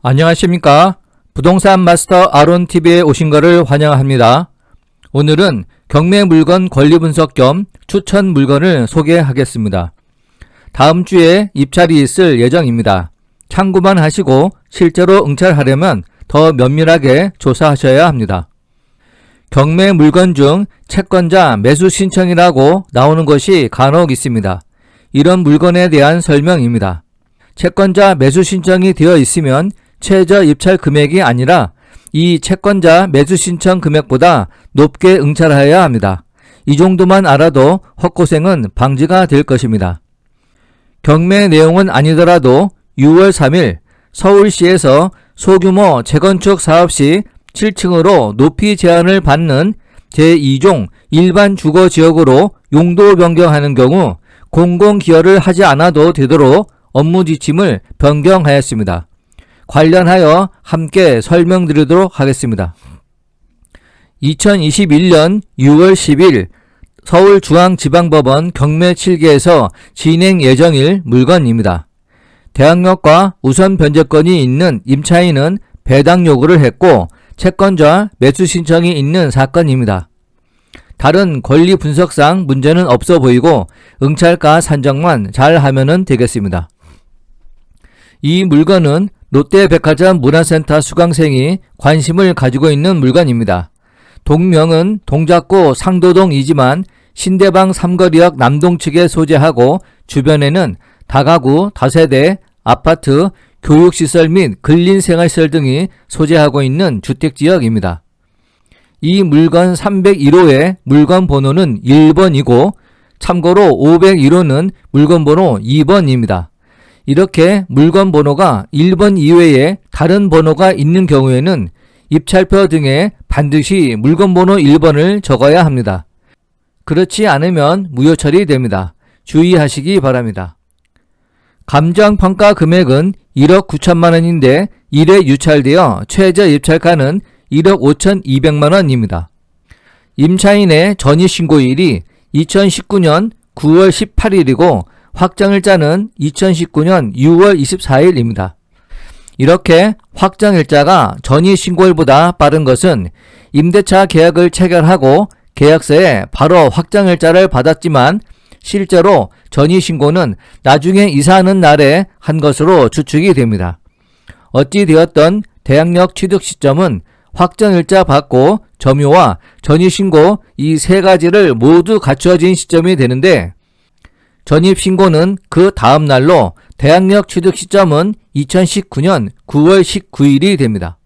안녕하십니까. 부동산 마스터 아론TV에 오신 것을 환영합니다. 오늘은 경매 물건 권리 분석 겸 추천 물건을 소개하겠습니다. 다음 주에 입찰이 있을 예정입니다. 참고만 하시고 실제로 응찰하려면 더 면밀하게 조사하셔야 합니다. 경매 물건 중 채권자 매수 신청이라고 나오는 것이 간혹 있습니다. 이런 물건에 대한 설명입니다. 채권자 매수 신청이 되어 있으면 최저 입찰 금액이 아니라 이 채권자 매수 신청 금액보다 높게 응찰하여야 합니다. 이 정도만 알아도 헛고생은 방지가 될 것입니다. 경매 내용은 아니더라도 6월 3일 서울시에서 소규모 재건축 사업 시 7층으로 높이 제한을 받는 제2종 일반 주거지역으로 용도 변경하는 경우 공공기여를 하지 않아도 되도록 업무 지침을 변경하였습니다. 관련하여 함께 설명드리도록 하겠습니다. 2021년 6월 10일 서울중앙지방법원 경매 7개에서 진행 예정일 물건입니다. 대항력과 우선 변제권이 있는 임차인은 배당 요구를 했고 채권자 매수 신청이 있는 사건입니다. 다른 권리 분석상 문제는 없어 보이고 응찰가 산정만 잘 하면 되겠습니다. 이 물건은 롯데백화점 문화센터 수강생이 관심을 가지고 있는 물건입니다. 동명은 동작구 상도동이지만 신대방 삼거리역 남동측에 소재하고 주변에는 다가구, 다세대, 아파트, 교육시설 및 근린생활시설 등이 소재하고 있는 주택지역입니다. 이 물건 301호의 물건 번호는 1번이고 참고로 501호는 물건 번호 2번입니다. 이렇게 물건 번호가 1번 이외에 다른 번호가 있는 경우에는 입찰표 등에 반드시 물건 번호 1번을 적어야 합니다. 그렇지 않으면 무효 처리됩니다. 주의하시기 바랍니다. 감정평가 금액은 1억 9천만 원인데 1회 유찰되어 최저 입찰가는 1억 5,200만 원입니다. 임차인의 전입신고일이 2019년 9월 18일이고 확정일자는 2019년 6월 24일입니다. 이렇게 확정일자가 전입신고일보다 빠른 것은 임대차 계약을 체결하고 계약서에 바로 확정일자를 받았지만 실제로 전입신고는 나중에 이사하는 날에 한 것으로 추측이 됩니다. 어찌되었던 대항력 취득 시점은 확정일자 받고 점유와 전입신고 이 세 가지를 모두 갖추어진 시점이 되는데 전입신고는 그 다음 날로 대항력 취득 시점은 2019년 9월 19일이 됩니다.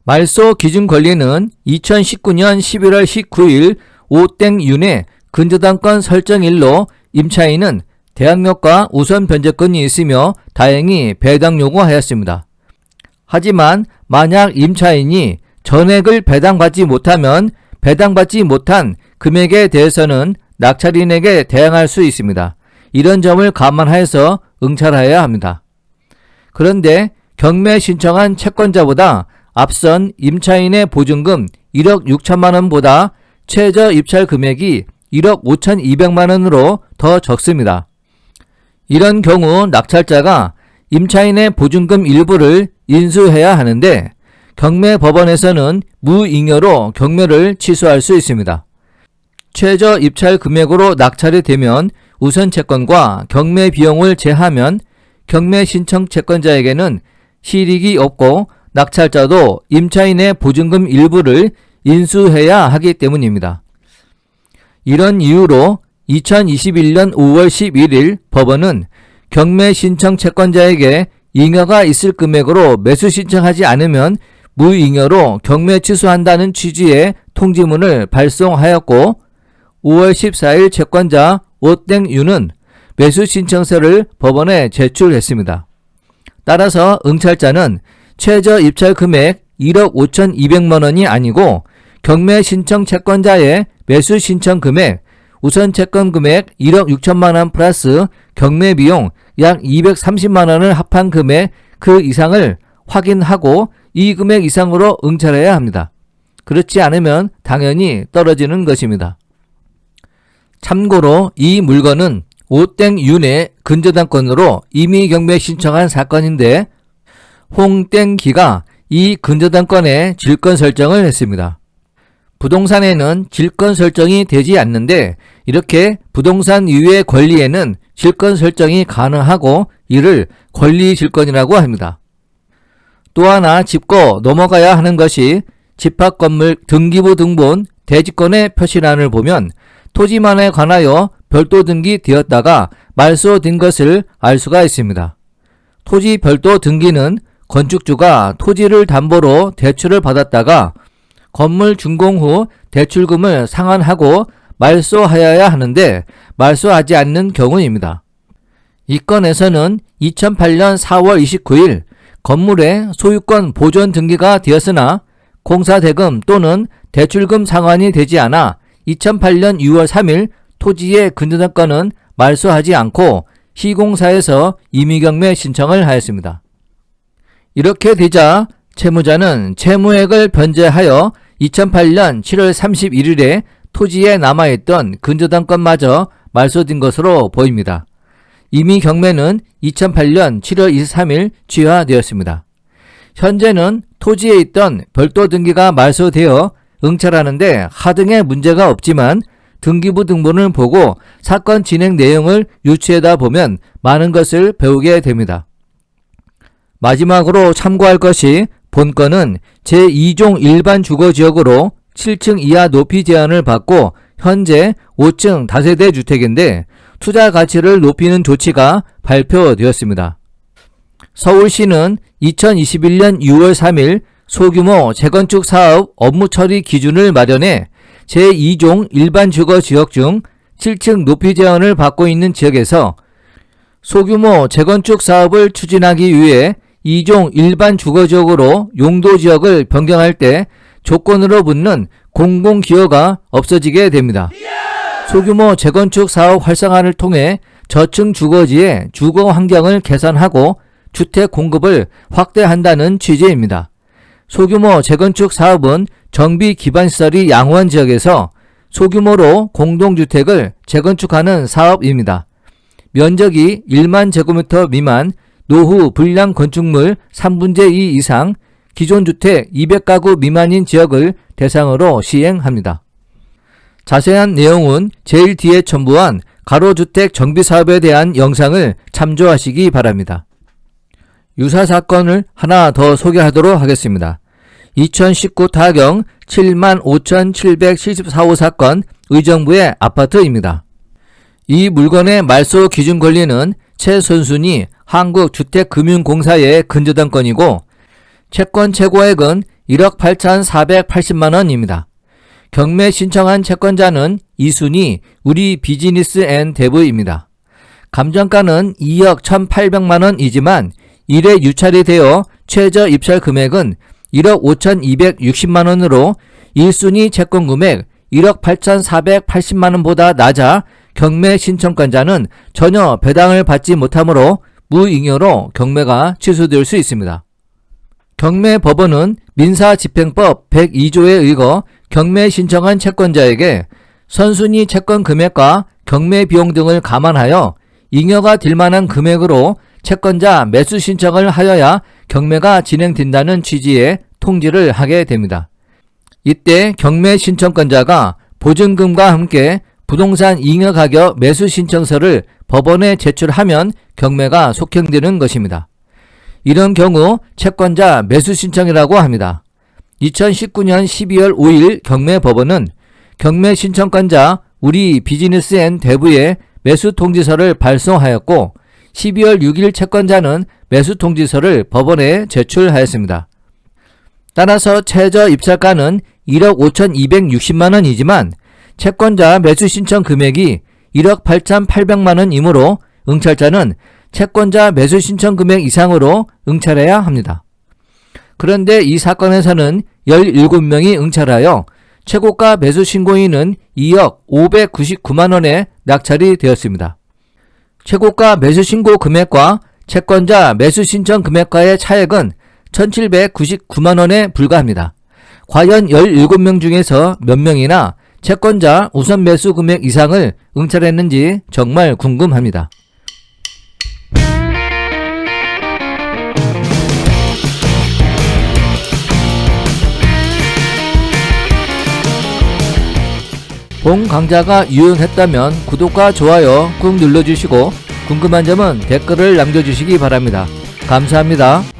말소 기준 권리는 2019년 11월 19일 오땡윤의 근저당권 설정일로 임차인은 대항력과 우선 변제권이 있으며 다행히 배당 요구하였습니다. 하지만 만약 임차인이 전액을 배당받지 못하면 배당받지 못한 금액에 대해서는 낙찰인에게 대항할 수 있습니다. 이런 점을 감안하여서 응찰하여야 합니다. 그런데 경매 신청한 채권자보다 앞선 임차인의 보증금 1억 6천만 원보다 최저 입찰 금액이 1억 5,200만 원으로 더 적습니다. 이런 경우 낙찰자가 임차인의 보증금 일부를 인수해야 하는데 경매법원에서는 무잉여로 경매를 취소할 수 있습니다. 최저 입찰 금액으로 낙찰이 되면 우선 채권과 경매 비용을 제하면 경매 신청 채권자에게는 실익이 없고 낙찰자도 임차인의 보증금 일부를 인수해야 하기 때문입니다. 이런 이유로 2021년 5월 11일 법원은 경매 신청 채권자에게 잉여가 있을 금액으로 매수 신청하지 않으면 무잉여로 경매 취소한다는 취지의 통지문을 발송하였고 5월 14일 채권자 오땡유는 매수 신청서를 법원에 제출했습니다. 따라서 응찰자는 최저 입찰 금액 1억 5,200만 원이 아니고 경매 신청 채권자의 매수 신청 금액, 우선 채권 금액 1억 6천만 원 플러스 경매 비용 약 230만 원을 합한 금액 그 이상을 확인하고 이 금액 이상으로 응찰해야 합니다. 그렇지 않으면 당연히 떨어지는 것입니다. 참고로 이 물건은 오땡윤의 근저당권으로 임의 경매 신청한 사건인데 홍땡기가 이 근저당 건의 질권 설정을 했습니다. 부동산에는 질권 설정이 되지 않는데 이렇게 부동산 유의 권리에는 질권 설정이 가능하고 이를 권리질권이라고 합니다. 또 하나 짚고 넘어가야 하는 것이 집합건물 등기부 등본 대지권의 표시란을 보면 토지만에 관하여 별도 등기되었다가 말소된 것을 알 수가 있습니다. 토지 별도 등기는 건축주가 토지를 담보로 대출을 받았다가 건물 준공 후 대출금을 상환하고 말소하여야 하는데 말소하지 않는 경우입니다. 이 건에서는 2008년 4월 29일 건물의 소유권 보존 등기가 되었으나 공사대금 또는 대출금 상환이 되지 않아 2008년 6월 3일 토지의 근저당권은 말소하지 않고 시공사에서 임의경매 신청을 하였습니다. 이렇게 되자 채무자는 채무액을 변제하여 2008년 7월 31일에 토지에 남아있던 근저당권마저 말소된 것으로 보입니다. 임의경매는 2008년 7월 23일 취하되었습니다. 현재는 토지에 있던 별도 등기가 말소되어 응찰하는데 하등의 문제가 없지만 등기부 등본을 보고 사건 진행 내용을 유추하다 보면 많은 것을 배우게 됩니다. 마지막으로 참고할 것이 본건은 제2종 일반 주거지역으로 7층 이하 높이 제한을 받고 현재 5층 다세대 주택인데 투자 가치를 높이는 조치가 발표되었습니다. 서울시는 2021년 6월 3일 소규모 재건축 사업 업무 처리 기준을 마련해 제2종 일반 주거지역 중 7층 높이 제한을 받고 있는 지역에서 소규모 재건축 사업을 추진하기 위해 2종 일반 주거지역으로 용도지역을 변경할 때 조건으로 붙는 공공기여가 없어지게 됩니다. 소규모 재건축 사업 활성화를 통해 저층 주거지의 주거 환경을 개선하고 주택 공급을 확대한다는 취지입니다. 소규모 재건축 사업은 정비 기반시설이 양호한 지역에서 소규모로 공동주택을 재건축하는 사업입니다. 면적이 1만 제곱미터 미만, 노후 불량 건축물 3분의 2 이상, 기존 주택 200가구 미만인 지역을 대상으로 시행합니다. 자세한 내용은 제일 뒤에 첨부한 가로주택 정비사업에 대한 영상을 참조하시기 바랍니다. 유사 사건을 하나 더 소개하도록 하겠습니다. 2019 타경 75,774호 사건 의정부의 아파트입니다. 이 물건의 말소 기준 권리는 최선순위 한국주택금융공사의 근저당권이고 채권 최고액은 1억 8,480만원입니다. 경매 신청한 채권자는 2순위 우리 비즈니스앤데브입니다. 감정가는 2억 1,800만원이지만 1회 유찰이 되어 최저 입찰 금액은 1억 5,260만원으로 1순위 채권 금액 1억 8,480만원보다 낮아 경매 신청권자는 전혀 배당을 받지 못하므로 무잉여로 경매가 취소될 수 있습니다. 경매법원은 민사집행법 102조에 의거 경매 신청한 채권자에게 선순위 채권 금액과 경매 비용 등을 감안하여 잉여가 될 만한 금액으로 채권자 매수 신청을 하여야 경매가 진행된다는 취지의 통지를 하게 됩니다. 이때 경매 신청권자가 보증금과 함께 부동산 잉여 가격 매수 신청서를 법원에 제출하면 경매가 속행되는 것입니다. 이런 경우 채권자 매수 신청이라고 합니다. 2019년 12월 5일 경매법원은 경매 신청권자 우리 비즈니스앤데브에 매수 통지서를 발송하였고 12월 6일 채권자는 매수 통지서를 법원에 제출하였습니다. 따라서 최저 입찰가는 1억 5,260만원이지만 채권자 매수 신청 금액이 1억 8,800만원이므로 응찰자는 채권자 매수 신청 금액 이상으로 응찰해야 합니다. 그런데 이 사건에서는 17명이 응찰하여 최고가 매수 신고인은 2억 599만원에 낙찰이 되었습니다. 최고가 매수 신고 금액과 채권자 매수 신청 금액과의 차액은 1,799만원에 불과합니다. 과연 17명 중에서 몇 명이나 채권자 우선 매수 금액 이상을 응찰했는지 정말 궁금합니다. 본 강좌가 유용했다면 구독과 좋아요 꾹 눌러주시고 궁금한 점은 댓글을 남겨주시기 바랍니다. 감사합니다.